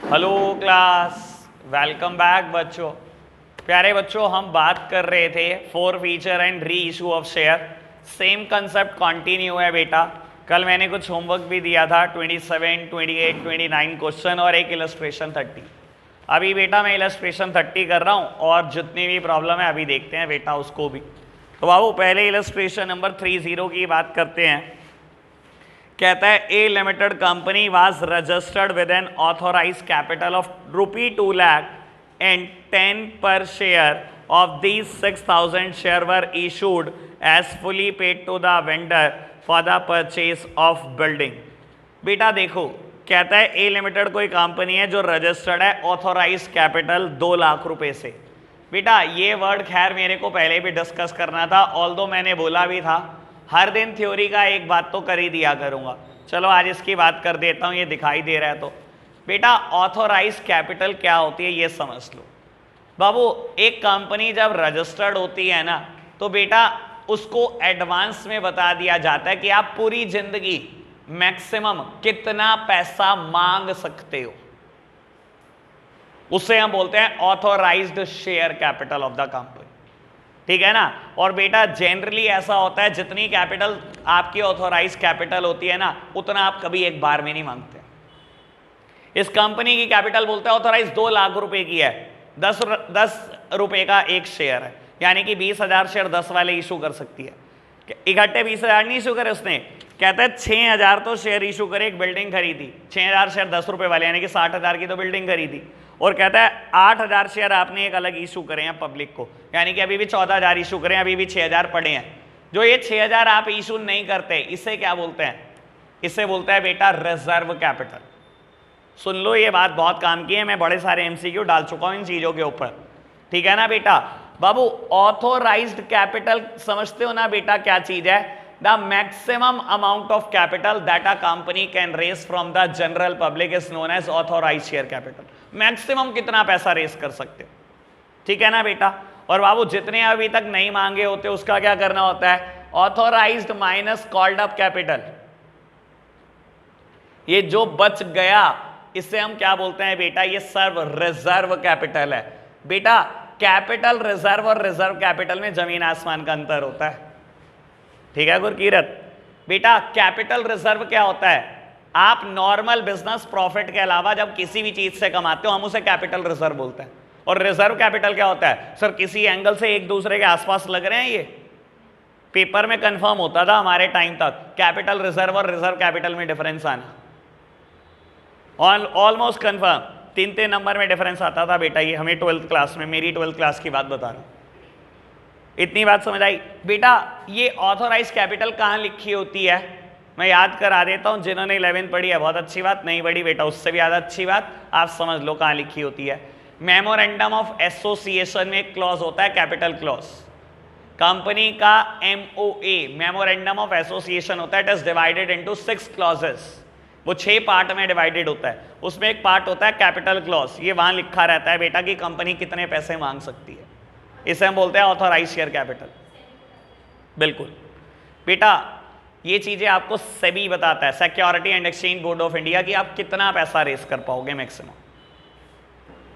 Hello class, welcome back बच्चों। प्यारे बच्चों, हम बात कर रहे थे four feature and re issue of share. Same concept continue है बेटा। कल मैंने कुछ होमवर्क भी दिया था, 27, 28, 29 क्वेश्चन और एक इलस्ट्रेशन 30। अभी बेटा मैं इलस्ट्रेशन 30 कर रहा हूँ और जितनी भी प्रॉब्लम है अभी देखते हैं बेटा उसको भी। तो बाबू पहले इलस्ट्रेशन नंबर 30 की बात करते हैं। कहता है A limited company was registered with an authorised capital of ₹2 lakh and 10 per share of these 6,000 share were issued as fully paid to the vendor for the purchase of building. बेटा देखो, कहता है ए लिमिटेड कोई company है जो registered है authorise capital 2 lakh रुपए से। बेटा ये वर्ड खैर मेरे को पहले भी डिस्कस करना था, ऑल्दो मैंने बोला भी था हर दिन थ्योरी का एक बात तो कर ही दिया करूंगा। चलो आज इसकी बात कर देता हूं, ये दिखाई दे रहा है तो। बेटा ऑथोराइज कैपिटल क्या होती है ये समझ लो। बाबू एक कंपनी जब रजिस्टर्ड होती है ना, तो बेटा उसको एडवांस में बता दिया जाता है कि आप पूरी जिंदगी मैक्सिमम कितना पैसा मांग सकते हो। उससे हम बोलते हैं authorised share capital of the company, ठीक है ना। और बेटा जनरली ऐसा होता है जितनी कैपिटल आपकी ऑथोराइज कैपिटल होती है ना, उतना आप कभी एक बार में नहीं मांगते। इस कंपनी की कैपिटल बोलते हैं ऑथोराइज 2 लाख रुपए की है, 10 रुपए का एक शेयर है, यानी कि 20,000 शेयर 10 वाले इशू कर सकती है। इकट्ठे 20,000 नहीं इशू करे उसने, कहता है 6,000 तो शेयर इशू करे, एक बिल्डिंग खरीदी, 6,000 शेयर 10 रुपए वाले, यानी कि 60,000 की तो बिल्डिंग खरीदी। और कहता है 8,000 शेयर आपने एक अलग इशू करे हैं पब्लिक को, यानी कि अभी भी 14,000 इशू करें, अभी भी 6,000 पड़े हैं। जो ये 6,000 आप इशू नहीं करते, इसे क्या बोलते हैं? इसे बोलता है बेटा रिजर्व कैपिटल। सुन लो, ये बात बहुत काम की है, मैं बड़े सारे एमसीक्यू डाल चुका हूं इन चीजों के ऊपर, ठीक है ना बेटा। बाबू ऑथोराइज्ड कैपिटल समझते हो ना बेटा क्या चीज है? The maximum amount of capital that a company can raise from the general public is known as authorised share capital. Maximum कितना पैसा रेज कर सकते हो, ठीक है ना बेटा। और बाबू जितने अभी तक नहीं मांगे होते उसका क्या करना होता है? Authorised minus called up capital. ये जो बच गया इसे हम क्या बोलते हैं बेटा? ये सर्व रिजर्व कैपिटल है। बेटा कैपिटल रिजर्व और रिजर्व कैपिटल में जमीन आसमान का अंतर होता है, ठीक है गुरकीरत। बेटा कैपिटल रिजर्व क्या होता है? आप नॉर्मल बिजनेस प्रॉफिट के अलावा जब किसी भी चीज से कमाते हो हम उसे कैपिटल रिजर्व बोलते हैं। और रिजर्व कैपिटल क्या होता है? सर किसी एंगल से एक दूसरे के आसपास लग रहे हैं, ये पेपर में कंफर्म होता था हमारे टाइम तक, कैपिटल रिजर्व और रिजर्व कैपिटल में डिफरेंस आना ऑलमोस्ट कंफर्म, 3 नंबर में डिफरेंस आता था बेटा। ये हमें 12th क्लास में, मेरी 12th क्लास की बात बता रहा हूं। इतनी बात समझ आई बेटा? ये ऑथोराइज कैपिटल कहां लिखी होती है मैं याद करा देता हूं। जिन्होंने 11th पढ़ी है बहुत अच्छी बात, नहीं पढ़ी बेटा उससे भी ज्यादा अच्छी बात, आप समझ लो कहां लिखी होती है। मेमोरेंडम ऑफ एसोसिएशन में एक क्लॉज होता है कैपिटल क्लॉज। कंपनी का MOA मेमोरेंडम ऑफ एसोसिएशन होता है, it is divided into 6 clauses. वो 6 पार्ट में डिवाइडेड होता है, उसमें एक पार्ट होता है कैपिटल क्लॉज। ये वहां लिखा रहता है बेटा कि कंपनी कितने पैसे मांग सकती है, इसे हम बोलते हैं ऑथोराइज शेयर कैपिटल। बिल्कुल बेटा ये चीजें आपको सेबी बताता है, security and exchange board of India, की आप कितना पैसा रेस कर पाओगे मैक्सिमम।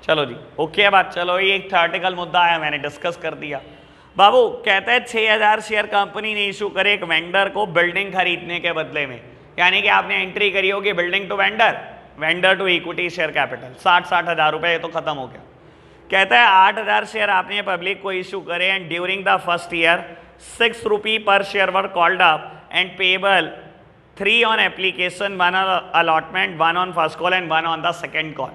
चलो जी ओके बात। चलो ये एक थ्योरेटिकल मुद्दा है, मैंने डिस्कस कर दिया। बाबू कहता है 6,000 शेयर कंपनी ने इशू करे एक वेंडर को बिल्डिंग खरीदने के बदले में, यानी कि आपने एंट्री करी होगी building to vendor, vendor to equity share capital, 60,000 रुपए तो खत्म हो गया। कहता है 8,000 शेयर आपने पब्लिक को इशू करे and during the first year 6 रुपी पर share were called up and payable 3 on application, 1 on allotment, 1 on first call and 1 on the second call.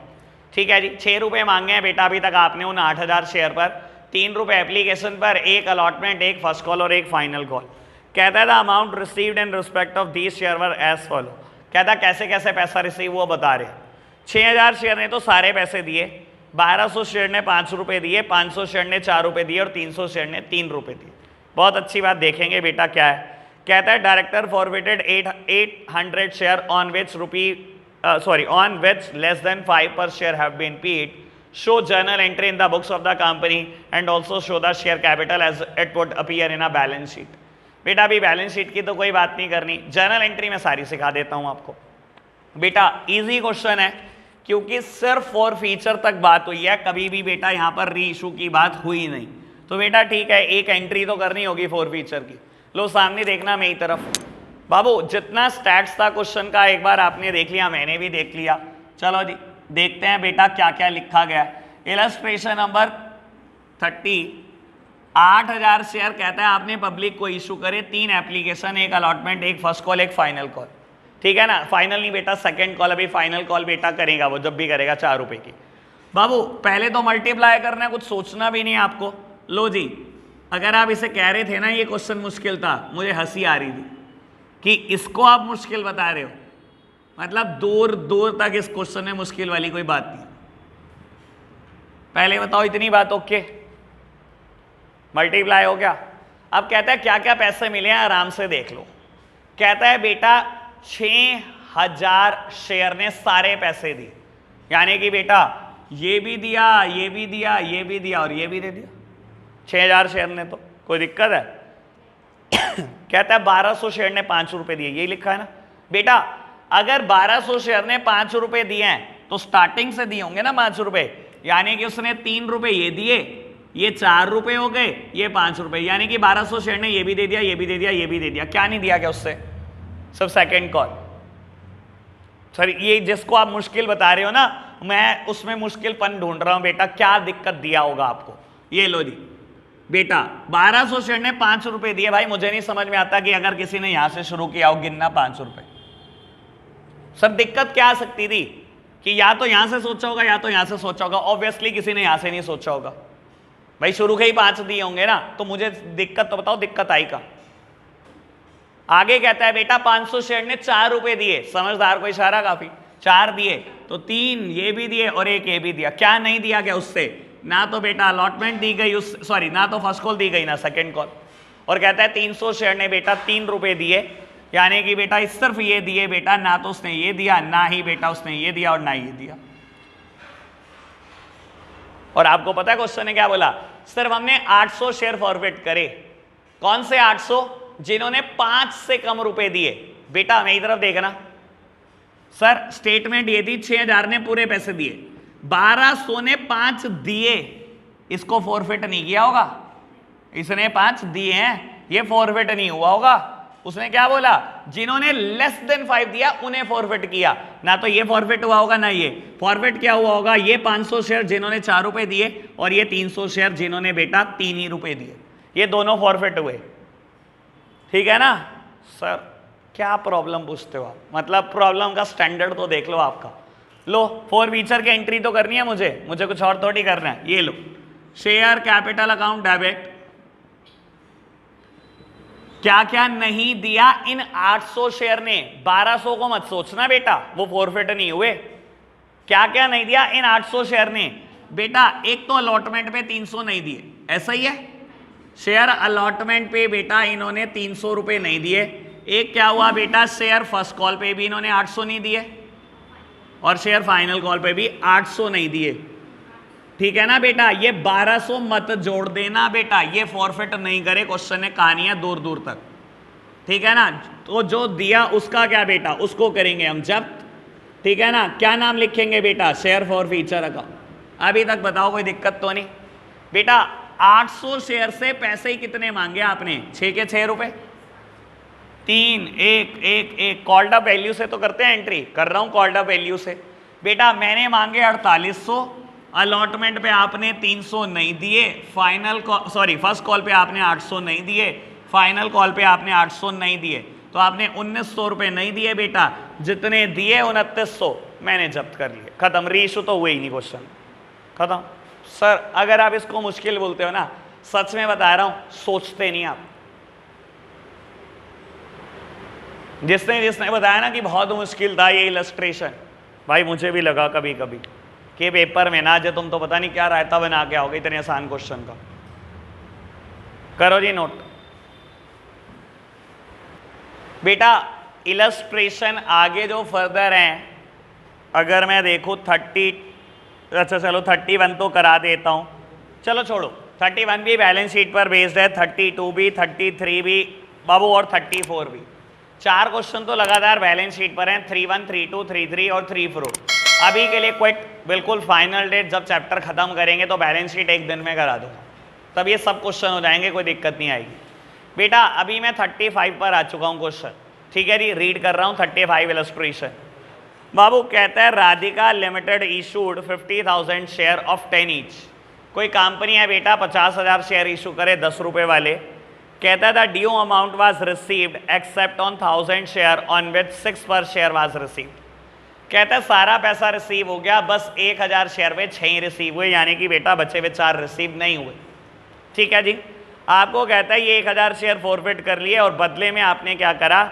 ठीक है जी, 6 रुपए मांगे हैं बेटा अभी तक आपने उन 8,000 शेयर पर, 3 रुपए एप्लीकेशन पर, 1 अलॉटमेंट, 1 फर्स्ट कॉल और 1 फाइनल कॉल। कहता है the amount received in respect of these share were as follow. कहता है कैसे कैसे पैसा रिसीव वो बता रहे। 6,000 शेयर ने तो सारे पैसे दिए, 1200 शेयर ने 5 रुपए दिए, 500 शेयर ने 4 रुपए दिए और 300 शेयर ने 3 रुपए दिए। बहुत अच्छी बात, देखेंगे बेटा क्या है। कहता है director forwarded 800 share on which less than 5 per share have been paid, show journal entry in the books of the company and also show the share capital as it would appear in a balance sheet. बेटा अभी balance sheet की तो कोई बात नहीं करनी, journal entry में सारी सिखा देता हूं आपको। बेटा इजी क्वेश्चन है क्योंकि सिर्फ फॉर फ्यूचर तक बात हुई है, कभी भी बेटा यहां पर री इशू की बात हुई नहीं। तो बेटा ठीक है, एक एंट्री तो करनी होगी फॉर फ्यूचर की। लो सामने देखना मेरी तरफ। बाबू जितना स्टैट्स था क्वेश्चन का एक बार आपने देख लिया, मैंने भी देख लिया। चलो जी देखते हैं बेटा क्या क्या लिखा गया। इलस्ट्रेशन नंबर 30, 8000 शेयर कहता है आपने पब्लिक को इशू करे, 3 एप्लीकेशन, एक अलॉटमेंट, एक फर्स्ट कॉल, एक फाइनल कॉल। ठीक है ना, फाइनल नहीं बेटा, सेकंड कॉल। अभी फाइनल कॉल बेटा करेगा वो जब भी करेगा 4 रुपए की। बाबू पहले तो मल्टीप्लाई करना है, कुछ सोचना भी नहीं आपको। लो जी, अगर आप इसे कह रहे थे ना ये क्वेश्चन मुश्किल था, मुझे हंसी आ रही थी कि इसको आप मुश्किल बता रहे हो, मतलब दूर दूर तक इस क्वेश्चन में मुश्किल वाली कोई बात नहीं। पहले बताओ इतनी बात ओके, मल्टीप्लाई हो गया। अब कहता है क्या क्या पैसे मिले हैं, आराम से देख लो। कहता है बेटा 6000 शेयर ने सारे पैसे दिए, यानी कि बेटा ये भी दिया, ये भी दिया, ये भी दिया और ये भी दे दिया। 6000 शेयर ने, तो कोई दिक्कत है? कहता है 1200 शेयर ने 5 रुपए दिए, यही लिखा है ना बेटा। अगर 1200 शेयर ने 5 रुपए दिए हैं तो स्टार्टिंग से दिए होंगे ना 5 रुपए, यानी कि उसने 3 रुपए ये दिए, ये 4 रुपए हो गए, ये 5 रुपए, यानी कि 1200 शेयर ने ये भी दे दिया, ये भी दे दिया, ये भी दे दिया। क्या नहीं दिया क्या उससे? सब सेकंड कॉल। सर ये जिसको आप मुश्किल बता रहे हो ना, मैं उसमें मुश्किलपन ढूंढ रहा हूं बेटा, क्या दिक्कत दिया होगा आपको। ये लो जी बेटा, 1200 शेयर ने 5 रुपए दिए। भाई मुझे नहीं समझ में आता कि अगर किसी ने यहां से शुरू किया हो गिनना 5 रुपए, सर दिक्कत क्या आ सकती थी कि या तो यहां से सोचा होगा या तो यहां से सोचा होगा। ऑब्वियसली किसी ने यहां से नहीं सोचा होगा, भाई शुरू के ही 5 दिए होंगे ना, तो मुझे दिक्कत तो बताओ, दिक्कत आई का। आगे कहता है बेटा 500 शेयर ने 4 रुपए दिए, समझदार को इशारा काफी, 4 दिए तो 3 ये भी दिए और 1 ये भी दिया। क्या नहीं दिया क्या उससे? ना तो बेटा अलॉटमेंट दी गई उस, सॉरी ना तो फर्स्ट कॉल दी गई ना सेकंड कॉल। और कहता है 300 शेयर ने बेटा 3 रुपए दिए, यानी कि बेटा सिर्फ ये दिए बेटा, ना तो उसने ये दिया, ना ही बेटा उसने ये दिया और ना ये दिया। और आपको पता है क्वेश्चन ने क्या बोला? सिर्फ हमने 800 शेयर फॉरवर्ड करे। कौन से 800? जिन्होंने 5 से कम रुपए दिए। बेटा मेरी तरफ देखना, सर स्टेटमेंट ये थी 6000 ने पूरे पैसे दिए, 1200 ने 5 दिए, इसको फॉरफिट नहीं किया होगा, इसने 5 दिए हैं, ये फॉरफिट नहीं हुआ होगा। उसने क्या बोला? जिन्होंने लेस देन 5 दिया उन्हें फॉरफिट किया, ना तो ये फॉरफिट हुआ होगा ना ये। फॉरफिट क्या हुआ होगा? ये 500 शेयर जिन्होंने 4 रुपए दिए और ये 300 शेयर जिन्होंने बेटा 3 ही रुपए दिए, ये दोनों फॉरफिट हुए। ठीक है ना सर? क्या प्रॉब्लम पूछते हो आप, मतलब प्रॉब्लम का स्टैंडर्ड तो देख लो आपका। लो फॉर फ्यूचर की एंट्री तो करनी है मुझे कुछ और थोड़ी करना है। ये लो शेयर कैपिटल अकाउंट डेबिट, क्या क्या नहीं दिया इन 800 शेयर ने। 1200 को मत सोचना बेटा, वो फॉरफिट नहीं हुए। क्या क्या नहीं दिया इन 800 शेयर ने बेटा? एक तो अलॉटमेंट पे 300 नहीं दिए, ऐसा ही है। शेयर अलॉटमेंट पे बेटा इन्होंने 300 रुपए नहीं दिए। एक क्या हुआ बेटा? शेयर फर्स्ट कॉल पे भी इन्होंने 800 नहीं दिए और शेयर फाइनल कॉल पे भी 800 नहीं दिए। ठीक है ना बेटा? ये 1200 मत जोड़ देना बेटा, ये फॉरफिट नहीं करे, क्वेश्चन ने कहानी है दूर दूर तक। ठीक है ना? तो जो दिया उसका क्या बेटा, उसको करेंगे हम जब्त। ठीक है ना? क्या नाम लिखेंगे बेटा? Share forfeiture account. अभी तक बताओ कोई दिक्कत तो नहीं बेटा? 800 शेयर से पैसे ही कितने मांगे आपने? 6 के 6 रुपए, 3 1 1 1। कॉल्ड अप वैल्यू से तो करते हैं एंट्री, कर रहा हूं कॉल्ड अप वैल्यू से। बेटा मैंने मांगे 4800, अलॉटमेंट पे आपने 300 नहीं दिए, फाइनल सॉरी फर्स्ट कॉल पे आपने 800 नहीं दिए, फाइनल कॉल पे आपने 800 नहीं दिए, तो आपने 1900 रुपए नहीं दिए बेटा। जितने दिए 2900 मैंने जब्त कर लिए, खत्म। रीइशू तो हुए ही नहीं, क्वेश्चन खत्म। सर अगर आप इसको मुश्किल बोलते हो ना, सच में बता रहा हूं, सोचते नहीं आप। जिसने बताया ना कि बहुत मुश्किल था ये इलस्ट्रेशन, भाई मुझे भी लगा कभी कभी कि पेपर में ना जो तुम तो पता नहीं क्या रायता बना के आओगे इतने आसान क्वेश्चन का। करो जी नोट बेटा। इलस्ट्रेशन आगे जो फर्दर हैं, अगर मैं देखूं 30, अच्छा चलो 31 तो करा देता हूं, चलो छोड़ो। 31 भी बैलेंस शीट पर बेस्ड है, 32 भी, 33 भी बाबू और 34 भी। 4 क्वेश्चन तो लगातार बैलेंस शीट पर हैं, 31, 32, 33 और 34। अभी के लिए क्विट, बिल्कुल फाइनल डेट जब चैप्टर खत्म करेंगे तो बैलेंस शीट एक दिन में करा दूंगा, तब ये सब क्वेश्चन हो जाएंगे, कोई दिक्कत नहीं आएगी। बेटा अभी मैं 35 पर आ चुका हूँ क्वेश्चन, ठीक है जी, रीड कर रहा हूँ 35 इलस्ट्रेशन। बाबू कहता है Radhika limited issued 50,000 share of 10 each. कोई कंपनी है बेटा 50,000 शेयर इशू करे 10 रुपए वाले। कहता है the due amount was received except on 1000 share on विच 6 पर शेयर वाज रिसीव्ड। कहता है सारा पैसा रिसीव हो गया, बस 1000 शेयर पे 6 ही रिसीव हुए, यानी कि बेटा बचे हुए 4 रिसीव नहीं हुए। ठीक है जी, आपको कहता है ये 1000 शेयर फॉरफिट कर लिए और बदले में आपने क्या करा,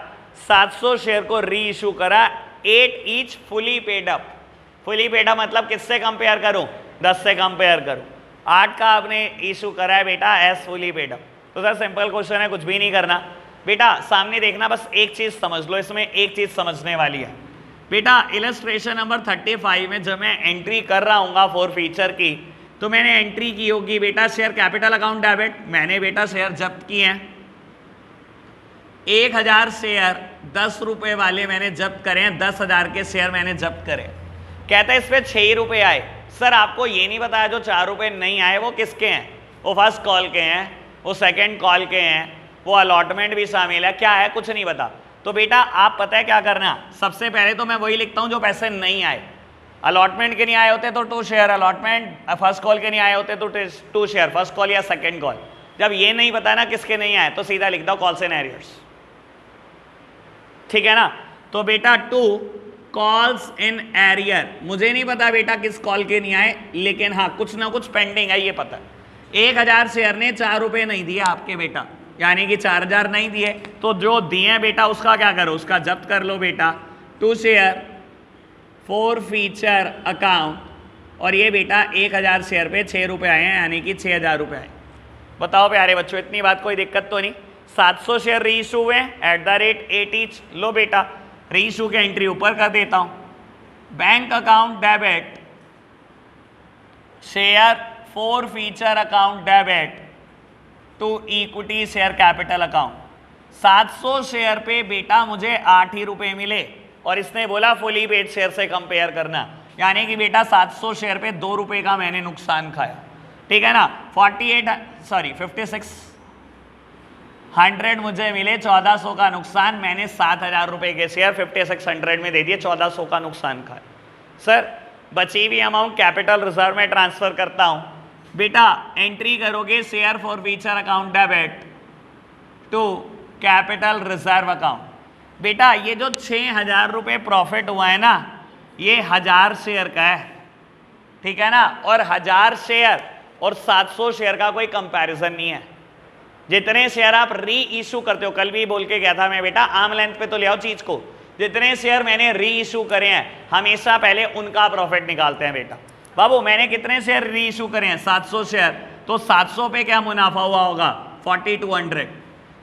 700 शेयर को री इशू करा 8 each fully paid up. Fully paid up मतलब किससे कंपेयर करूं, 10 से कंपेयर करूं। 8 का आपने इशू करा है बेटा एज फुली पेड अप। तो सर सिंपल क्वेश्चन है, कुछ भी नहीं करना बेटा, सामने देखना, बस एक चीज समझ लो, इसमें एक चीज समझने वाली है बेटा। इलस्ट्रेशन नंबर 35 में जब मैं एंट्री कर रहा हूँ फॉर फीचर की, तो मैंने एंट्री की होगी बेटा शेयर कैपिटल अकाउंट डेबिट। मैंने बेटा शेयर जब्त किए हैं, 1000 शेयर 10 रुपए वाले मैंने जब्त करे हैं, 10,000 के शेयर मैंने जब्त करे। कहता है इस पे 6 रुपए आए। सर आपको ये नहीं बताया जो 4 रुपए नहीं आए वो किसके हैं, वो फर्स्ट कॉल के हैं, वो सेकंड कॉल के हैं, वो अलॉटमेंट भी शामिल है, क्या है कुछ नहीं पता। तो बेटा आप पता है क्या करना, सबसे पहले तो मैं वही लिखता हूं जो पैसे नहीं आए। अलॉटमेंट के नहीं आए होते तो 2 शेयर अलॉटमेंट, फर्स्ट कॉल के नहीं आए होते तो 2 शेयर फर्स्ट कॉल या सेकंड कॉल। जब ये नहीं पता ना किसके नहीं आए तो सीधा लिख दो कॉल्स एंड एरियर्स, ठीक है ना। तो बेटा 2 कॉल्स इन एरियर, मुझे नहीं पता बेटा किस कॉल के नहीं आए, लेकिन हाँ कुछ ना कुछ पेंडिंग है ये पता। 1000 शेयर ने 4 रुपए नहीं दिए आपके बेटा, यानी कि 4000 नहीं दिए, तो जो दिए बेटा उसका क्या करो, उसका जब्त कर लो बेटा। 2 शेयर फॉर फीचर अकाउंट, और ये बेटा 1000 शेयर पे 6 रुपए आए हैं, यानी कि 6000 रुपए आए। बताओ प्यारे बच्चों, इतनी बात कोई दिक्कत तो नहीं। 700 शेयर री इशू हुए @8 ईच। लो बेटा री इशू के एंट्री ऊपर कर देता हूं। Bank account debit share forfeiture account debit to equity share capital account. 700 share पे बेटा मुझे 8 ही रुपए मिले, और इसने बोला फुली पेड शेयर से कंपेयर करना, यानी कि बेटा 700 शेयर पे 2 रुपए का मैंने नुकसान खाया, ठीक है ना। 5600 मुझे मिले, 1400 का नुकसान, मैंने 7000 रुपए के शेयर 5600 में दे दिए, 1400 का नुकसान खाया। सर बची हुई अमाउंट कैपिटल रिजर्व में ट्रांसफर करता हूं बेटा। एंट्री करोगे share forfeiture account debit to capital reserve account. बेटा ये जो 6000 रुपए प्रॉफिट हुआ है ना, ये 1000 शेयर का है, ठीक है ना। और 1000 शेयर और 700 शेयर का कोई कंपैरिजन नहीं है। जितने शेयर आप री इशू करते हो, कल भी बोल के गया था मैं बेटा, आर्म लेंथ पे तो ले आओ चीज को। जितने शेयर मैंने री इशू करे हैं हमेशा पहले उनका प्रॉफिट निकालते हैं बेटा। बाबू मैंने कितने शेयर री इशू करे हैं, 700 शेयर, तो 700 पे क्या मुनाफा हुआ होगा, 4200।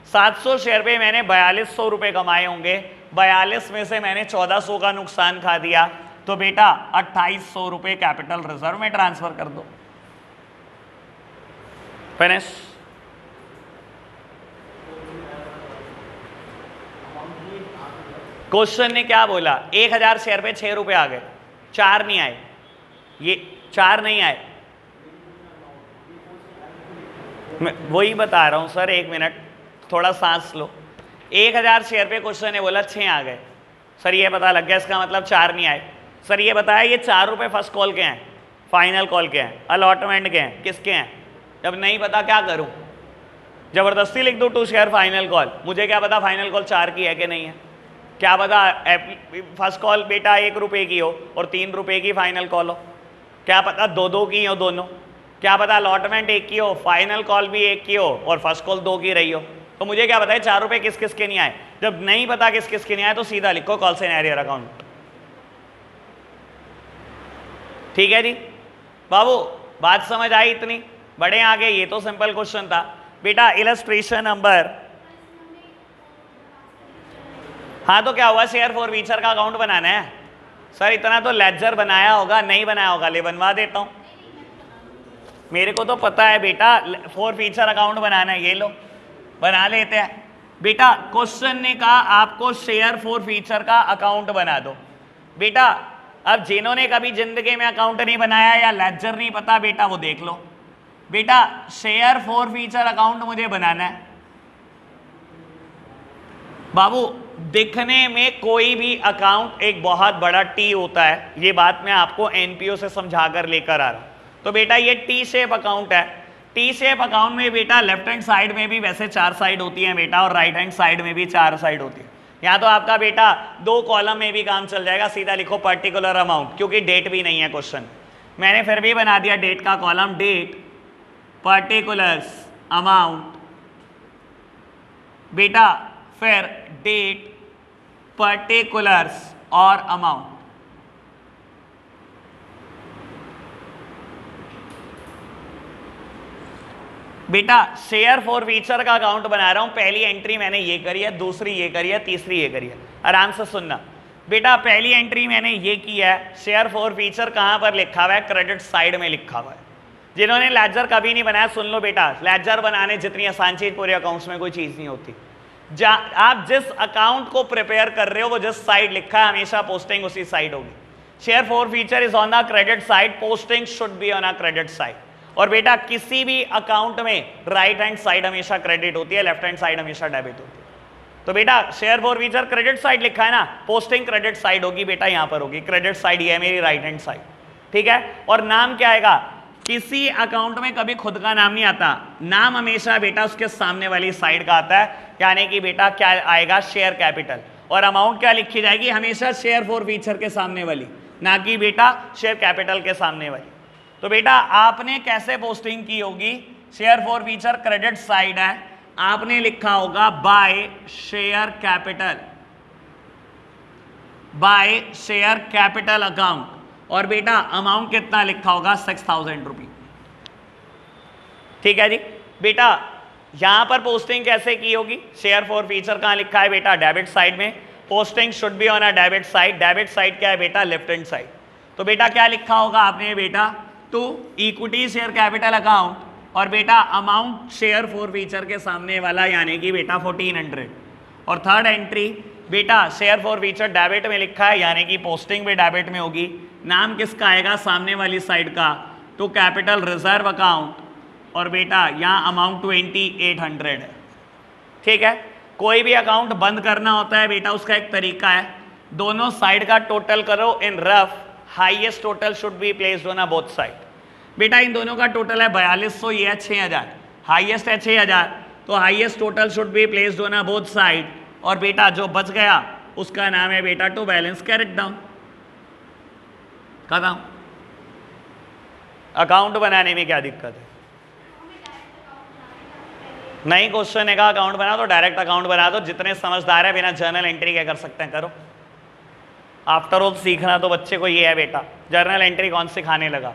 700 शेयर पे मैंने 4200 रुपए कमाए होंगे, 42 में से मैंने 1400 का नुकसान खा दिया, तो बेटा 2800 रुपए कैपिटल रिजर्व में ट्रांसफर कर दो। फिनिश। क्वेश्चन ने क्या बोला, 1000 शेयर पे 6 रुपए आ गए, 4 नहीं आए, ये 4 नहीं आए, मैं वही बता रहा हूं सर, 1 मिनट थोड़ा सांस लो। 1000 शेयर पे क्वेश्चन ने बोला 6 आ गए, सर ये पता लग गया, इसका मतलब 4 नहीं आए। सर ये बताया ये 4 रुपए फर्स्ट कॉल के हैं, फाइनल कॉल के हैं, अलॉटमेंट के हैं, किसके हैं। जब नहीं पता क्या करूं, जबरदस्ती लिख दो 2 शेयर फाइनल कॉल, मुझे क्या पता फाइनल कॉल 4 की है कि नहीं है, क्या पता फर्स्ट कॉल बेटा 1 रुपए की हो और 3 रुपए की फाइनल कॉल हो, क्या पता 2-2 की हो दोनों, क्या पता अलॉटमेंट 1 की हो, फाइनल कॉल भी 1 की हो और फर्स्ट कॉल 2 की रही हो। तो मुझे क्या पता है 4 रुपए किस किस के नहीं आए। जब नहीं पता किस किस के नहीं आए तो सीधा लिखो कॉल्स एंड एरियर अकाउंट, ठीक है जी। बाबू बात समझ आई इतनी, बड़े आगे, ये तो सिंपल क्वेश्चन था बेटा। इलस्ट्रेशन नंबर, हाँ तो क्या हुआ, शेयर फॉर फीचर का अकाउंट बनाना है। सर इतना तो लेजर बनाया होगा, नहीं बनाया होगा, ले बनवा देता हूं, मेरे को तो पता है बेटा फॉर फीचर अकाउंट बनाना है, ये लो बना लेते हैं बेटा। क्वेश्चन ने कहा आपको शेयर फॉर फीचर का अकाउंट बना दो बेटा। अब जिन्होंने कभी जिंदगी में अकाउंट नहीं बनाया या लेजर नहीं पता बेटा वो देख लो। बेटा शेयर फॉर फीचर अकाउंट मुझे बनाना है बाबू। दिखने में कोई भी अकाउंट एक बहुत बड़ा टी होता है, ये बात मैं आपको एनपीओ से समझा कर लेकर आ रहा हूं। तो बेटा ये टी शेप अकाउंट है। टी शेप अकाउंट में बेटा लेफ्ट हैंड साइड में भी वैसे 4 साइड होती है बेटा, और राइट हैंड साइड में भी 4 साइड होती है। यहाँ तो आपका बेटा 2 कॉलम में भी काम चल जाएगा, सीधा लिखो पर्टिकुलर अमाउंट, क्योंकि डेट भी नहीं है क्वेश्चन। मैंने फिर भी बना दिया डेट का कॉलम, डेट पर्टिकुलर्स अमाउंट बेटा, फिर डेट पर्टिकुलर्स और अमाउंट। बेटा शेयर फॉर फीचर का अकाउंट बना रहा हूं, पहली एंट्री मैंने ये करी है, दूसरी ये करी है, तीसरी ये करी है। आराम से सुनना बेटा, पहली एंट्री मैंने ये की है, शेयर फॉर फीचर कहां पर लिखा हुआ है, क्रेडिट साइड में लिखा हुआ है। जिन्होंने लेजर कभी नहीं बनाया सुन लो बेटा, लेजर बनाने जितनी आसान चीज पूरे अकाउंट्स में कोई चीज नहीं होती। आप जिस अकाउंट को प्रिपेयर कर रहे हो वो जिस साइड लिखा है हमेशा पोस्टिंग उसी साइड होगी। Share for feature is on the credit side, posting should be on a credit side. और बेटा किसी भी अकाउंट में राइट हैंड साइड हमेशा क्रेडिट होती है, लेफ्ट हैंड साइड हमेशा डेबिट होती है। तो बेटा share forfeiture credit side लिखा है ना, पोस्टिंग क्रेडिट साइड होगी बेटा, यहां पर होगी क्रेडिट साइड, ये है मेरी राइट हैंड साइड, ठीक है। और नाम क्या आएगा, किसी अकाउंट में कभी खुद का नाम नहीं आता, नाम हमेशा बेटा उसके सामने वाली साइड का आता है, यानी कि बेटा क्या आएगा, शेयर कैपिटल। और अमाउंट क्या लिखी जाएगी, हमेशा शेयर फॉर फीचर के सामने वाली, ना कि बेटा शेयर कैपिटल के सामने वाली। तो बेटा आपने कैसे पोस्टिंग की होगी, share forfeiture credit side है, आपने लिखा होगा by share capital, by share capital account, और बेटा अमाउंट कितना लिखा होगा, 6000 रुपये, ठीक है जी। बेटा यहां पर पोस्टिंग कैसे की होगी, शेयर फॉर फीचर कहां लिखा है बेटा, डेबिट साइड में, posting should be on a debit side, debit side क्या है बेटा, लेफ्ट हैंड साइड। तो बेटा क्या लिखा होगा आपने बेटा, to equity share capital account, और बेटा अमाउंट शेयर फॉर फीचर के सामने वाला यानी कि बेटा 1400। और थर्ड एंट्री बेटा शेयर फॉर फीचर डेबिट में लिखा है, यानी कि पोस्टिंग भी डेबिट में होगी, नाम किसका आएगा, सामने वाली साइड का, टू कैपिटल रिजर्व अकाउंट, और बेटा यहाँ अमाउंट 2800 है, ठीक है। कोई भी अकाउंट बंद करना होता है बेटा उसका एक तरीका है, दोनों साइड का टोटल करो in rough, highest total should be placed on both side. बेटा इन दोनों का टोटल है 4200, ये है 6000, हाईएस्ट है 6000, तो highest total should be placed on both side. और बेटा जो बच गया उसका नाम है बेटा टू बैलेंस कैरेट डाउन। खत्म। अकाउंट बनाने में क्या दिक्कत है, नहीं क्वेश्चन है का अकाउंट बना तो डायरेक्ट अकाउंट बना दो, जितने समझदार है बिना जर्नल एंट्री क्या कर सकते हैं करो। आफ्टर ऑल सीखना तो बच्चे को ये है बेटा, जर्नल एंट्री कौन सिखाने लगा,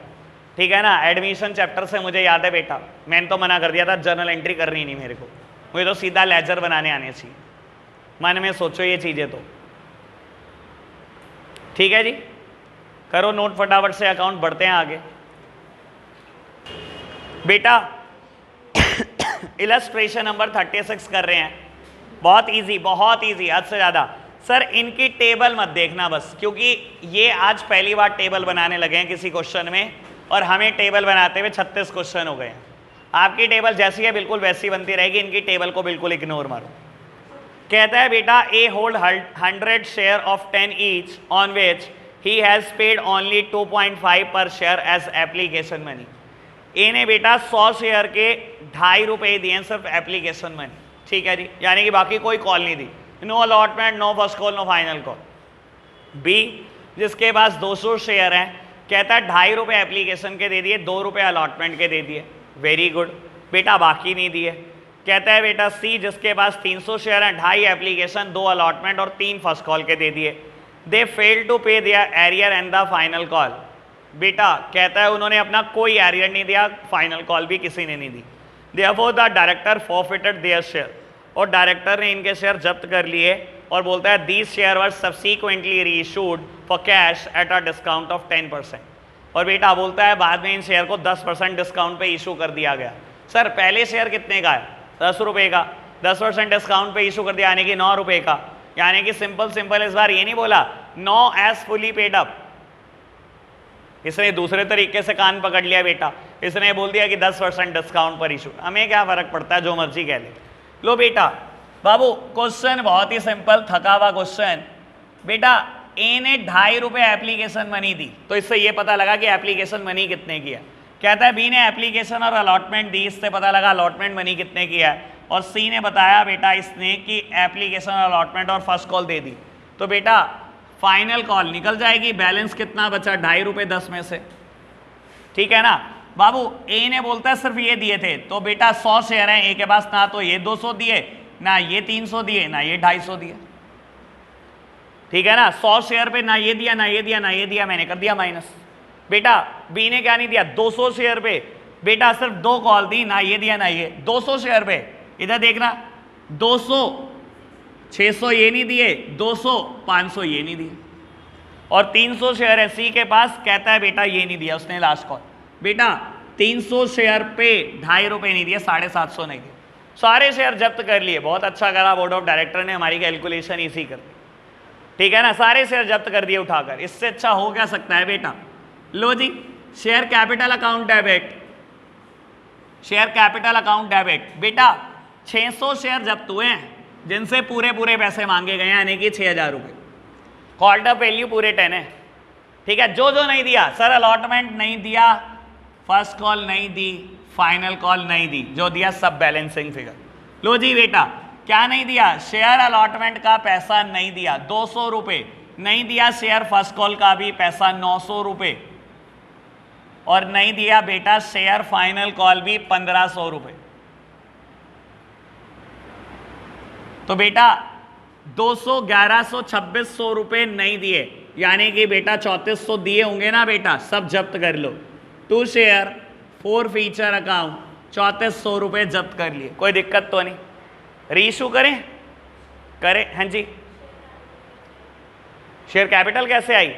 ठीक है ना। एडमिशन चैप्टर से मुझे याद है बेटा, मैंने तो मना कर दिया था जर्नल एंट्री करनी नहीं मेरे को, मुझे तो सीधा लेजर बनाने आने चाहिए। मन में सोचो ये चीजें तो, ठीक है जी। करो नोट फटाफट से, अकाउंट बढ़ते हैं आगे। बेटा इलस्ट्रेशन नंबर 36 कर रहे हैं, बहुत इजी, बहुत इजी, हद से ज्यादा। सर इनकी टेबल मत देखना बस, क्योंकि ये आज पहली बार टेबल बनाने लगे हैं किसी क्वेश्चन में, और हमें टेबल बनाते हुए 36 क्वेश्चन हो गए हैं। आपकी टेबल जैसी है बिल्कुल वैसी बनती रहेगी, इनकी टेबल को बिल्कुल इग्नोर मारो। कहता है बेटा A hold 100 share of 10 each on which he has paid only 2.5 per share as application money. A ने बेटा 100 शेयर के 2.5 रुपये दिए सिर्फ एप्लीकेशन मनी, ठीक है जी, यानी कि बाकी कोई कॉल नहीं दी, no allotment, no first call, no final call. B जिसके पास 200 शेयर हैं, कहता है 2.5 रुपये एप्लीकेशन के दे दिए, 2 रुपये अलॉटमेंट के दे दिए, वेरी गुड बेटा, बाकी नहीं दिए। कहता है बेटा सी जिसके पास 300 शेयर हैं, 2.5 एप्लीकेशन, 2 अलॉटमेंट और 3 फर्स्ट कॉल के दे दिए, they fail to pay their arrear and the final call. बेटा कहता है उन्होंने अपना कोई एरियर नहीं दिया, फाइनल कॉल भी किसी ने नहीं दी, therefore the director forfeited their share, और डायरेक्टर ने इनके शेयर जब्त कर लिए, और बोलता है these share were subsequently reissued for cash at a discount of 10%। और बेटा बोलता है बाद में इन शेयर को 10% डिस्काउंट पे इशू कर दिया गया। सर पहले शेयर कितने का है, 10 रुपये का, 10% डिस्काउंट पे इशू कर दिया यानी कि 9 रुपये का, यानी कि सिंपल इस बार ये नहीं बोला 9 एज फुली पेड अप, इसने दूसरे तरीके से कान पकड़ लिया बेटा, इसने बोल दिया कि 10% डिस्काउंट पर इशू। हमें क्या फर्क पड़ता है, जो मर्जी कह ले। लो बेटा बाबू क्वेश्चन बहुत ही सिंपल, थका हुआ क्वेश्चन। बेटा ए ने 2.5 रुपये एप्लीकेशन मनी दी, तो इससे ये पता लगा कि एप्लीकेशन मनी कितने की है। कहता है बी ने एप्लीकेशन और अलॉटमेंट दी, इससे पता लगा अलॉटमेंट मनी कितने की है। और सी ने बताया बेटा इसने कि एप्लीकेशन, अलॉटमेंट और फर्स्ट कॉल दे दी। तो बेटा फाइनल कॉल निकल जाएगी, बैलेंस कितना बचा, 2.5 रुपये 10 में से, ठीक है ना बाबू। ए ने बोलता है सिर्फ ये दिए थे, तो बेटा 100 शेयर हैं ए के पास, ना तो ये 200 दिए, ना ये 300 दिए, ना ये 250 दिए, ठीक है ना। 100 शेयर पे ना ये दिया, ना ये दिया, ना ये दिया, मैंने कर दिया माइनस। बेटा बी ने क्या नहीं दिया, 200 शेयर पे बेटा सिर्फ 2 कॉल दी, ना ये दिया ना ये। 200 शेयर पे इधर देखना, 200 600 ये नहीं दिए, 200 500 ये नहीं दिए, और 300 शेयर है सी के पास, कहता है बेटा ये नहीं दिया उसने लास्ट कॉल। बेटा 300 शेयर पे 2.5 रुपये नहीं दिए, 750 नहीं दिए, सारे शेयर जब्त कर लिए। बहुत अच्छा करा बोर्ड ऑफ डायरेक्टर ने, हमारी कैलकुलेशन इसी कर दी, ठीक है ना। सारे शेयर जब्त कर दिए उठाकर, इससे अच्छा हो क्या सकता है बेटा। लो जी, share capital account debit, share capital account debit. बेटा 600 शेयर जब्त हुए हैं जिनसे पूरे पूरे पैसे मांगे गए हैं, यानी कि 6,000 रुपये। कॉल्ड अप वैल्यू पूरे 10 है, ठीक है। जो जो नहीं दिया सर, अलॉटमेंट नहीं दिया, फर्स्ट कॉल नहीं दी, फाइनल कॉल नहीं दी, जो दिया सब बैलेंसिंग फिगर। लो जी बेटा क्या नहीं दिया, शेयर अलॉटमेंट का पैसा नहीं दिया 200 रुपये, नहीं दिया शेयर फर्स्ट कॉल का भी पैसा 900 रुपये, और नहीं दिया बेटा शेयर फाइनल कॉल भी 1500 रुपये। तो बेटा 200, 1100, 2600 रुपये नहीं दिए, यानी कि बेटा 3400 दिए होंगे ना बेटा, सब जब्त कर लो। 2 शेयर 4 फीचर अकाउंट 3400 रुपये जब्त कर लिए, कोई दिक्कत तो नहीं। रीइशू करें, करें, हाँ जी। शेयर कैपिटल कैसे आई,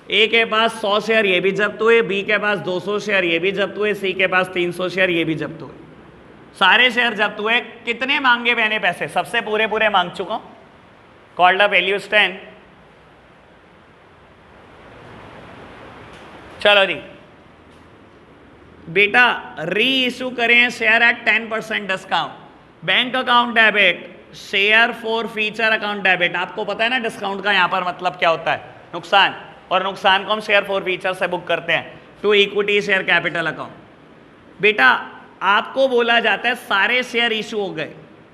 ए के पास 100 शेयर ये भी जब्त हुए, बी के पास 200 शेयर ये भी जब्त हुए, सी के पास 300 शेयर ये भी जब्त हुए, सारे शेयर जब्त हुए। कितने मांगे मैंने पैसे, सबसे पूरे पूरे मांग चुका हूं। Called up value 10। चलो जी बेटा री इशू करें share eight 10% discount, bank account debit, share forfeiture account debit. आपको पता है ना डिस्काउंट का यहां पर मतलब क्या होता है, नुकसान, और नुकसान को हम शेयर फॉर फ्यूचर से बुक करते हैं to equity share capital account. बेटा आपको बोला जाता है सारे शेयर इशू हो गए,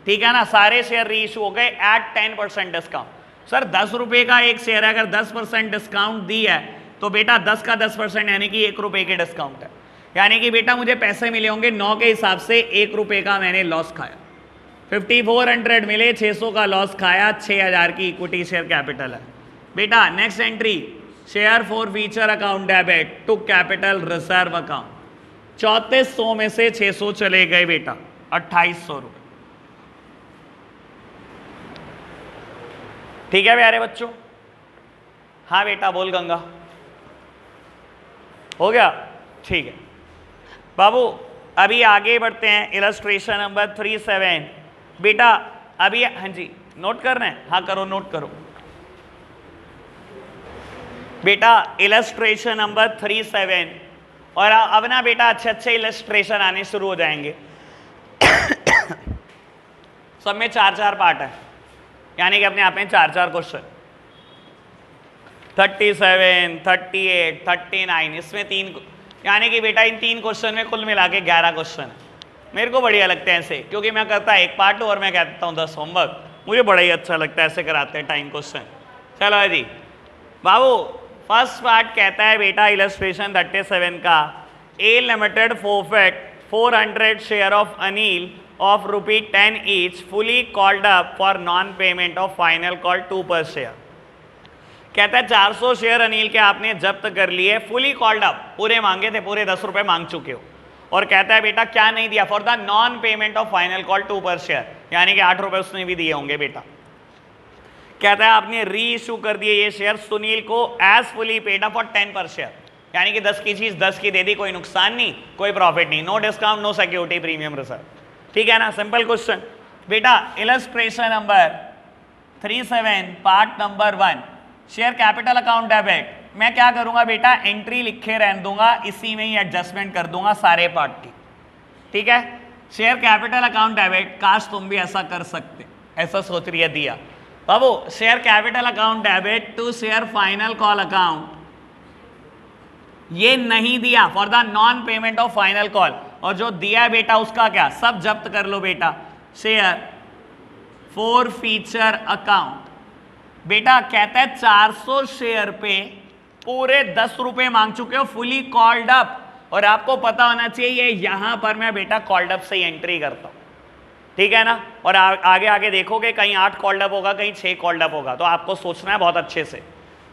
ठीक है ना, सारे शेयर री इशू हो गए एट 10% डिस्काउंट। सर 10 रुपये का एक शेयर है, अगर 10% डिस्काउंट दी है तो बेटा 10 का 10% यानी कि 1 रुपये के डिस्काउंट है, यानी कि बेटा मुझे पैसे मिले होंगे 9 के हिसाब से, 1 रुपये का मैंने लॉस खाया। 5400 मिले, 600 का लॉस खाया, 6000 की इक्विटी शेयर कैपिटल है। बेटा next entry share forfeiture account debit to capital reserve account, 3400 में से 600 चले गए बेटा, 2800 रुपये। ठीक है प्यारे बच्चों, हाँ बेटा बोल गंगा, हो गया, ठीक है बाबू। अभी आगे बढ़ते हैं, इलस्ट्रेशन नंबर 37। बेटा अभी, हाँ जी नोट कर रहे हैं, हाँ करो, नोट करो बेटा। इलस्ट्रेशन नंबर 37, और अब ना बेटा अच्छे अच्छे इलस्ट्रेशन आने शुरू हो जाएंगे। सब में 4-4 पार्ट है, यानी कि अपने आप में 4-4 क्वेश्चन। 37, 38, 39, इसमें 3, यानी कि बेटा इन 3 क्वेश्चन में कुल मिला के 11 क्वेश्चन है। मेरे को बढ़िया लगते हैं ऐसे, क्योंकि मैं करता एक पार्ट और मैं कहता हूँ 10 होमवर्क, मुझे बड़ा ही अच्छा लगता है ऐसे कराते हैं टाइम क्वेश्चन। चलो जी बाबू, फर्स्ट पार्ट कहता है बेटा इलस्ट्रेशन 37 का, A limited forfeit 400 share of Anil of ₹10 each fully called up for non payment of final call 2 per share. कहता है 400 शेयर अनिल के आपने जब्त कर लिए, फुली कॉल्ड अप, पूरे मांगे थे, पूरे 10 रुपए मांग चुके हो। और कहता है बेटा क्या नहीं दिया, for the non payment of final call 2 per share, यानी कि 8 रुपए उसने भी दिए होंगे बेटा। कहता है आपने री इशू कर दिए ये शेयर सुनील को as fully paid up for 10 per share, यानी कि 10 की चीज 10 की दे दी, कोई नुकसान नहीं, कोई प्रॉफिट नहीं, no discount, no security premium reserve, ठीक है ना, सिंपल क्वेश्चन। बेटा illustration number 37 part number 1, share capital account debit मैं क्या करूंगा बेटा, एंट्री लिखे रहने दूंगा, इसी में ही एडजस्टमेंट कर दूंगा सारे पार्ट की, ठीक है। शेयर कैपिटल अकाउंट डेबिट, काश तुम भी ऐसा कर सकते, ऐसा सोच रही है दिया बाबू। Share capital account debit to share final call account, ये नहीं दिया for the non payment of final call, और जो दिया है बेटा उसका क्या, सब जब्त कर लो बेटा। शेयर फॉर फीचर अकाउंट, बेटा कहता है 400 शेयर पे पूरे 10 रुपए मांग चुके हो, फुली कॉल्ड अप, और आपको पता होना चाहिए यहां पर मैं बेटा कॉल्ड अप से ही एंट्री करता हूं, ठीक है ना। और आगे आगे देखोगे कहीं 8 कॉल्ड अप होगा, कहीं 6 कॉल्ड अप होगा, तो आपको सोचना है बहुत अच्छे से।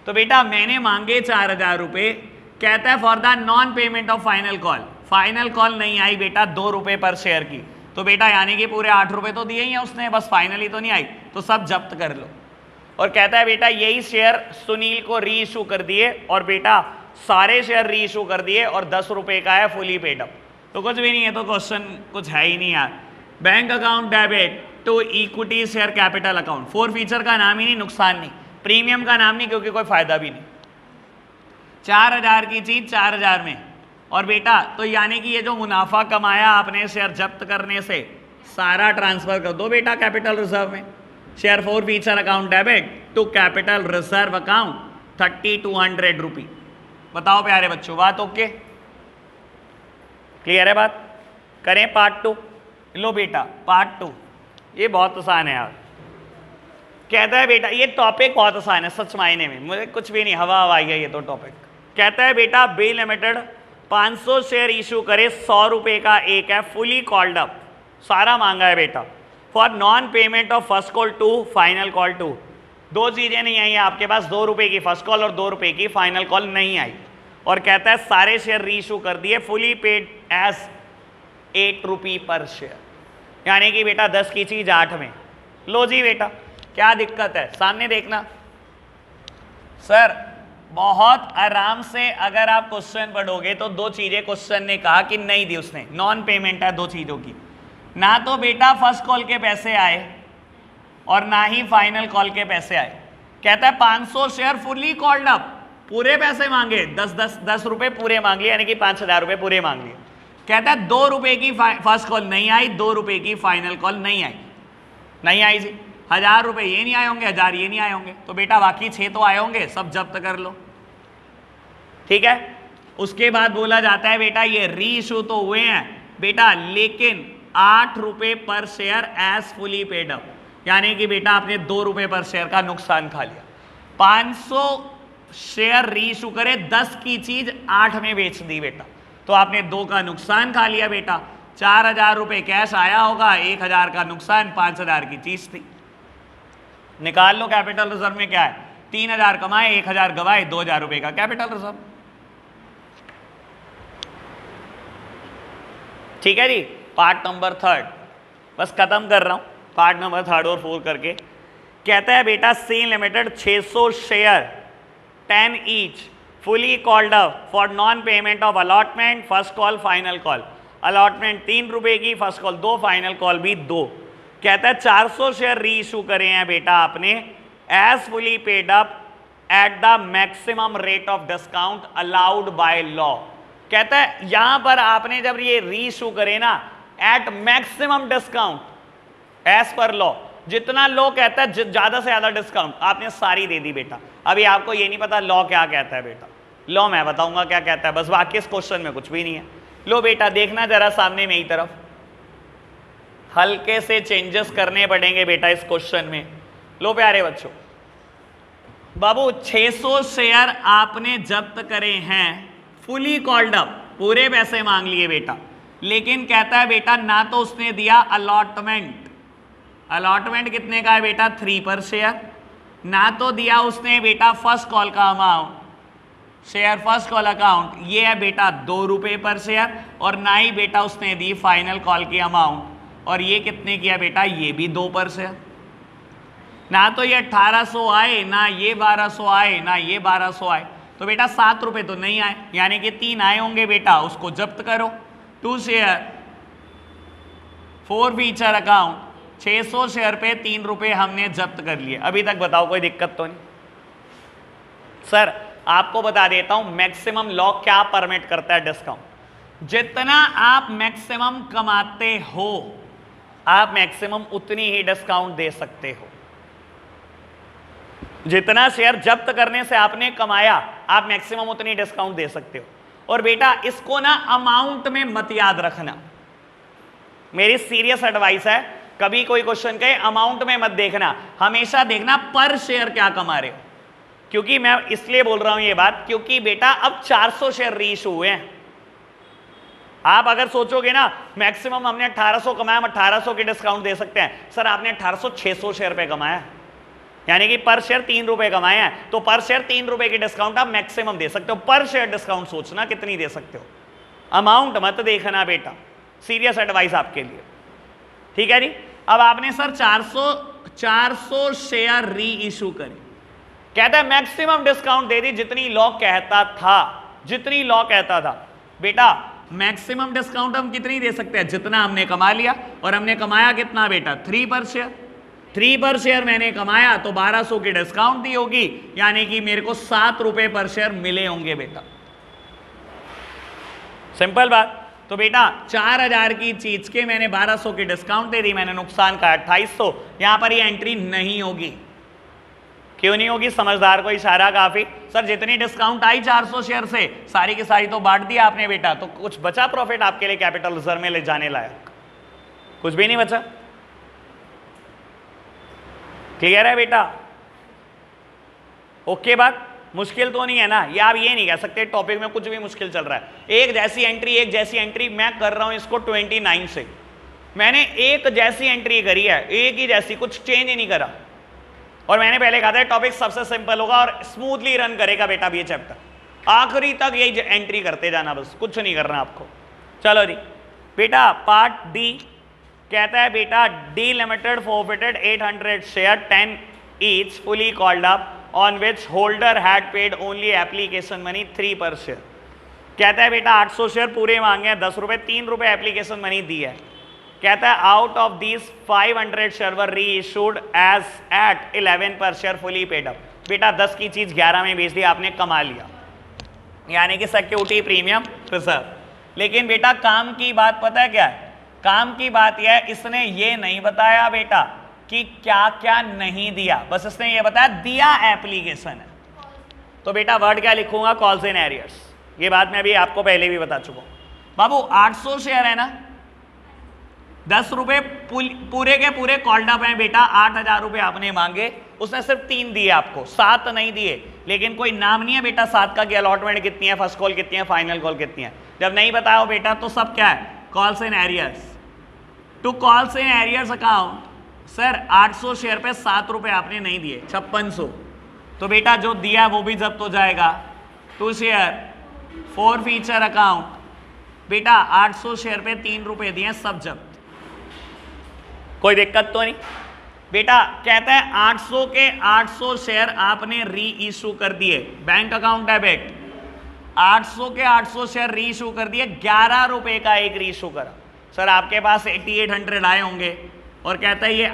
तो बेटा मैंने मांगे 4000 रुपए, कहता है for the non payment of final call, final call नहीं आई बेटा 2 रुपए पर शेयर की, तो बेटा यानी कि पूरे 8 रुपए तो दिए ही हैं उसने, बस फाइनली तो नहीं आई, तो सब जब्त कर लो। और कहता है बेटा यही शेयर सुनील को री इशू कर दिए, और बेटा सारे शेयर री इशू कर दिए, और 10 रुपए का है फुली पेड अप, तो कुछ भी नहीं है, तो क्वेश्चन कुछ है ही नहीं यार। Bank account debit to equity share capital account, forfeiture का नाम ही नहीं, नुकसान नहीं, प्रीमियम का नाम नहीं, क्योंकि कोई फायदा भी नहीं। 4000 की चीज 4000 में, और बेटा तो यानी कि ये जो मुनाफा कमाया आपने शेयर जब्त करने से, सारा ट्रांसफर कर दो बेटा कैपिटल रिजर्व में। Share forfeiture account debit to capital reserve account 3200 rupee. बताओ प्यारे बच्चों, बात ओके, क्लियर है बात। करें पार्ट 2, लो बेटा पार्ट 2, ये बहुत आसान है यार। कहता है बेटा ये टॉपिक बहुत आसान है सच मायने में, मुझे कुछ भी नहीं हवा हवाई है ये तो टॉपिक। कहता है बेटा बे लिमिटेड 500 शेयर इशू करे, 100 रुपए का एक है, फुली कॉल्ड अप, सारा मांगा है बेटा, for non payment of first call to final call too. दो चीजें नहीं आई आपके पास, 2 रुपए की फर्स्ट कॉल और 2 रुपए की फाइनल कॉल नहीं आई, और कहता है सारे शेयर री इशू कर दिए, फुली पेड एज 8 रुपी पर शेयर, यानी कि बेटा 10 की चीज 8 में। लो जी बेटा क्या दिक्कत है, सामने देखना सर, बहुत आराम से अगर आप क्वेश्चन पढ़ोगे तो 2 चीजें क्वेश्चन ने कहा कि नहीं दी उसने, नॉन पेमेंट है 2 चीजों की, ना तो बेटा फर्स्ट कॉल के पैसे आए और ना ही फाइनल कॉल के पैसे आए। कहता है 500 शेयर फुली कॉल्ड अप, पूरे पैसे मांगे, 10 रुपए पूरे मांग लिए, यानी कि 5000 रुपए पूरे मांग लिए। कहता है 2 रुपए की फर्स्ट कॉल नहीं आई, 2 रुपए की फाइनल कॉल नहीं आई, नहीं आई जी। 1000 रुपए ये नहीं आए होंगे, 1000 ये नहीं आए होंगे, तो बेटा बाकी 6 तो आए होंगे, सब जब्त कर लो, ठीक है। उसके बाद बोला जाता है बेटा ये री इशू तो हुए हैं बेटा, लेकिन 8 रुपए पर share as fully paid up, यानी कि बेटा आपने 2 रुपए पर शेयर का नुकसान खा लिया। 500 शेयर री इशू करे, 10 की चीज 8 में बेच दी बेटा, तो आपने 2 का नुकसान खा लिया बेटा। 4000 रुपए कैश आया होगा, 1000 का नुकसान, 5000 की चीज थी। निकाल लो कैपिटल रिजर्व में क्या है, 3000 कमाए, 1000 गवाए, 2000 रुपए का कैपिटल रिजर्व, ठीक है जी। पार्ट नंबर 3 बस खत्म कर रहा हूं, पार्ट नंबर 3 और 4 करके। कहता है बेटा C limited 600 share 10 each fully called up for non payment of allotment first call final call. Allotment 3 रुपए की, फर्स्ट कॉल 2, फाइनल कॉल भी 2। कहता है 400 शेयर री इशू करे हैं बेटा आपने as fully paid up at the maximum rate of discount allowed by law. कहता है यहां पर आपने जब ये री इशू करे ना at maximum discount as per law, जितना लॉ कहता है ज्यादा से ज्यादा डिस्काउंट आपने सारी दे दी बेटा। अभी आपको ये नहीं पता लॉ क्या कहता है बेटा, लॉ मैं बताऊंगा क्या कहता है, बस बाकी इस क्वेश्चन में कुछ भी नहीं है। लो बेटा देखना जरा सामने मेरी तरफ, हल्के से चेंजेस करने पड़ेंगे बेटा इस क्वेश्चन में। लो प्यारे बच्चों, बाबू 600 शेयर आपने जब्त करे हैं फुली कॉल्ड अप, पूरे पैसे मांग लिए बेटा, लेकिन कहता है बेटा ना तो उसने दिया अलॉटमेंट, अलॉटमेंट कितने का है बेटा 3 पर शेयर, ना तो दिया उसने बेटा फर्स्ट कॉल का amount, share first call account ये है बेटा 2 रुपए पर शेयर, और ना ही बेटा उसने दी फाइनल कॉल की अमाउंट, और ये कितने किया बेटा, ये भी 2 पर शेयर। ना तो ये 1800 आए, ना ये 1200 आए, ना ये 1200 आए, तो बेटा 7 रुपए तो नहीं आए, यानी कि 3 आए होंगे बेटा, उसको जब्त करो। 2 शेयर 4 फीचर अकाउंट 600 शेयर पे 3 रुपए हमने जब्त कर लिए। अभी तक बताओ कोई दिक्कत तो नहीं सर? आपको बता देता हूं मैक्सिमम लॉ क्या परमिट करता है डिस्काउंट। जितना आप मैक्सिमम कमाते हो आप मैक्सिमम उतनी ही डिस्काउंट दे सकते हो। जितना शेयर जब्त करने से आपने कमाया आप मैक्सिमम उतनी डिस्काउंट दे सकते हो। और बेटा इसको ना अमाउंट में मत याद रखना, मेरी सीरियस एडवाइस है, कभी कोई क्वेश्चन कहे अमाउंट में मत देखना, हमेशा देखना पर शेयर क्या कमा रहे हो। क्योंकि मैं इसलिए बोल रहा हूं ये बात क्योंकि बेटा अब 400 शेयर रीइशू हुए हैं। आप अगर सोचोगे ना मैक्सिमम हमने 1800 कमाया, हम 1800 की डिस्काउंट दे सकते हैं, सर आपने 1800 600 शेयर पे कमाया, यानी कि पर शेयर 3 रुपए कमाए हैं, तो पर शेयर 3 रुपए की डिस्काउंट आप मैक्सिमम दे सकते हो। पर शेयर डिस्काउंट सोचना कितनी दे सकते हो, अमाउंट मत देखना बेटा, सीरियस एडवाइस आपके लिए, ठीक है जी। अब आपने सर 400 शेयर री इशू करी, कहता है मैक्सिमम डिस्काउंट दे दी जितनी लॉ कहता था, जितनी लॉ कहता था। बेटा मैक्सिमम डिस्काउंट हम कितनी दे सकते हैं, जितना हमने कमा लिया, और हमने कमाया कितना बेटा 3 पर शेयर, 3 पर शेयर मैंने कमाया तो 1200 की डिस्काउंट दी होगी, यानी कि मेरे को 7 रुपए पर शेयर मिले होंगे बेटा, सिंपल बात। तो बेटा 4000 की चीज के मैंने 1200 की डिस्काउंट दे दी, मैंने नुकसान का 2800, यहां पर ये एंट्री नहीं होगी। क्यों नहीं होगी, समझदार को इशारा काफी। सर जितनी डिस्काउंट आई 400 शेयर से सारी की सारी तो बांट दिया आपने बेटा, तो कुछ बचा प्रॉफिट आपके लिए कैपिटल रिजर्व में ले जाने लायक, कुछ भी नहीं बचा। क्लियर है बेटा, ओके बात, मुश्किल तो नहीं है ना, ये आप ये नहीं कह सकते टॉपिक में कुछ भी मुश्किल चल रहा है। एक जैसी एंट्री, एक जैसी एंट्री मैं कर रहा हूं इसको 29 से, मैंने एक जैसी एंट्री करी है, एक ही जैसी, कुछ चेंज ही नहीं करा। और मैंने पहले कहा था टॉपिक सबसे सिंपल होगा और स्मूथली रन करेगा बेटा ये चैप्टर, आखिरी तक यही एंट्री करते जाना, बस कुछ नहीं करना आपको। चलो जी बेटा पार्ट डी कहता है बेटा D limited forfeited 800 share 10 each fully called up on which holder had paid only application money 3 पर शेयर। कहता है बेटा 800 शेयर पूरे मांगे हैं 10 रुपए, 3 रुपए एप्लीकेशन मनी दी है। कहता है आउट ऑफ दीज 500 शेयर वर री इशूड एज एट 11 पर शेयर फुली पेड अप। बेटा 10 की चीज 11 में बेच दी, आपने कमा लिया, यानी कि सिक्योरिटी प्रीमियम रिजर्व। लेकिन बेटा काम की बात पता है क्या है, काम की बात यह है इसने ये नहीं बताया बेटा कि क्या क्या नहीं दिया, बस इसने ये बताया दिया एप्लीकेशन है। तो बेटा वर्ड क्या लिखूंगा, कॉल्स इन एरियर्स, ये बात मैं अभी आपको पहले भी बता चुका हूं। बाबू 800 शेयर है ना, 10 रुपए पूरे के पूरे कॉल्ड अप हैं बेटा, 8000 रुपए आपने मांगे, उसने सिर्फ 3 दिए आपको, 7 नहीं दिए। लेकिन कोई नाम नहीं है बेटा 7 का कि अलॉटमेंट कितनी है, फर्स्ट कॉल कितनी है, फाइनल कॉल कितनी है। जब नहीं बताया हो बेटा तो सब क्या है, calls in arrears. To calls in arrears account sir 800 share पे 7 रुपए आपने नहीं दिए, 5600, तो बेटा जो दिया वो भी जब्त हो जाएगा। To share forfeiture account बेटा 800 शेयर पे 3 रुपए दिए, सब जब्त, कोई दिक्कत तो नहीं बेटा। कहता है 800 के 800 शेयर आपने री इशू कर दिए, बैंक अकाउंट डेबिट, 800 के 800 शेयर री इशू कर दिए, 11 रुपए का एक री इशू करा। सर आपके पास 8800 आए होंगे, और कहता है ये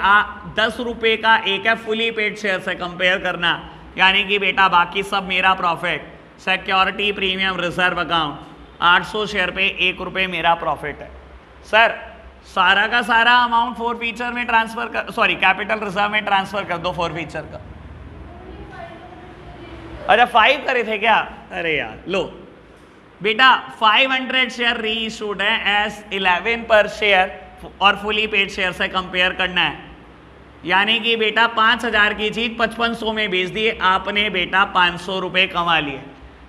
10 रुपए का एक है फुली पेड शेयर से कंपेयर करना, यानी कि बेटा बाकी सब मेरा profit, security premium reserve account 800 share पे 1 रुपए मेरा प्रॉफिट है। सर सारा का सारा अमाउंट फॉर फीचर में ट्रांसफर कर, सॉरी कैपिटल रिजर्व में ट्रांसफर कर दो फॉर फीचर का। अच्छा 5 करे थे क्या, अरे यार लो बेटा 500 शेयर री इशूड है एज 11 पर शेयर और फुली पेड शेयर से कंपेयर करना है, यानी कि बेटा 5000 की चीज 5500 में बेच दी, आपने बेटा 500 रुपए कमा लिए।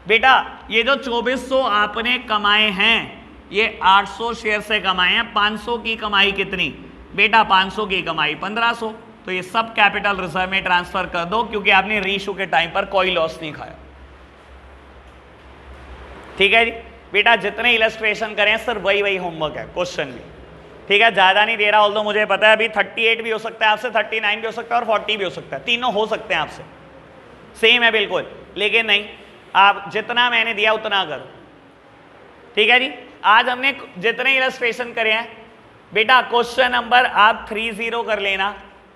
बेटा ये जो 2400 आपने कमाए हैं ये 800 शेयर से कमाए हैं, 500 की कमाई कितनी बेटा, 500 की कमाई 1500, तो ये सब कैपिटल रिजर्व में ट्रांसफर कर दो, क्योंकि आपने रीइशू के टाइम पर कोई लॉस नहीं खाया। ठीक है जी बेटा, जितने इलस्ट्रेशन करें सर वही होमवर्क है, क्वेश्चन भी ठीक है, ज्यादा नहीं दे रहा, ऑल्दो मुझे पता है अभी 38 भी हो सकता है आपसे, 39 भी हो सकता है और 40 भी हो सकता है, तीनों हो सकते हैं आपसे, सेम है बिल्कुल, लेकिन नहीं आप जितना मैंने दिया उतना करो। ठीक है जी, आज हमने जितने इलस्ट्रेशन करे हैं बेटा, क्वेश्चन नंबर आप 30 कर लेना,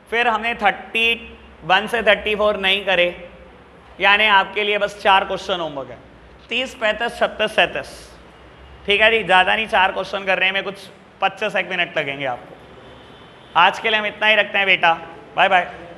फिर हमने 31 से 34 नहीं करे, यानी आपके लिए बस 4 क्वेश्चन होमवर्क है, 30, 35, 36, 37। ठीक है जी, ज़्यादा नहीं, 4 क्वेश्चन कर रहे हैं, में कुछ 25 मिनट लगेंगे आपको। आज के लिए हम इतना ही रखते हैं बेटा, बाय बाय।